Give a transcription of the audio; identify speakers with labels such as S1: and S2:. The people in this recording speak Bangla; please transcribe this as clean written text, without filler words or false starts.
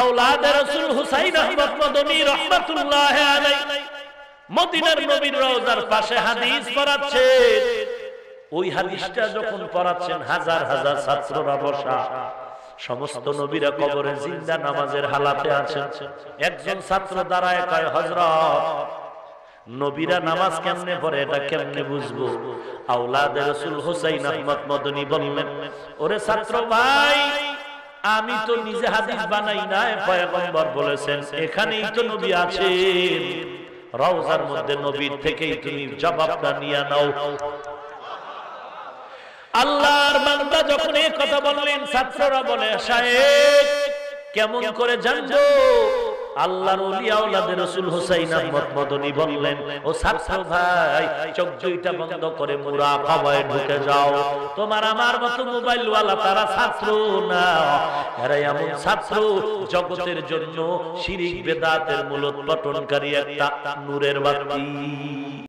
S1: আওলাদে রাসূল হুসাইন আহমদ মদনী রাহমাতুল্লাহি আলাইহি মদিনার নবীর রওজার পাশে হাদিস পড়াচ্ছেন। ওই হাদিসটা যখন পড়াচ্ছেন হাজার হাজার ছাত্ররা বসা, সমস্ত নবীরা কবরে জিন্দা নামাজের হালাতে আছেন। একজন ছাত্র দাঁড়ায় কয়, হযরত নবীরা নামাজ কেমনে পড়ে এটা কেমনে বুঝবো? আওলাদে রাসূল হুসাইন আহমদ মদনী বললেন, ওরে ছাত্র ভাই, আমি তো নিজে হাদিস বানাই নাই, পয়গম্বর বলেছেন, এখানেই তো নবী আছেন, রওজার মধ্যে নবীর থেকেই তুমি জবাবটা নিয়ে নাও। আল্লাহর বান্দা যখন এই কথা বললেন, ছাত্ররা বলে, শায়েখ কেমন করে জানবো? আল্লাহর ওলি আওলাদে রাসূল হুসাইন আহমদ মদনী বললেন, ও ছাত্র ভাই, চোখ দুইটা বন্ধ করে মুরাকাবায় ঢুকে যাও। তোমার আমার মতো মোবাইল ওয়ালা তারা ছাত্র না, এরা এমন ছাত্র জগতের জন্য শিরিক বেদাতের মূলোৎপাটনকারী একটা নূরের বাতি।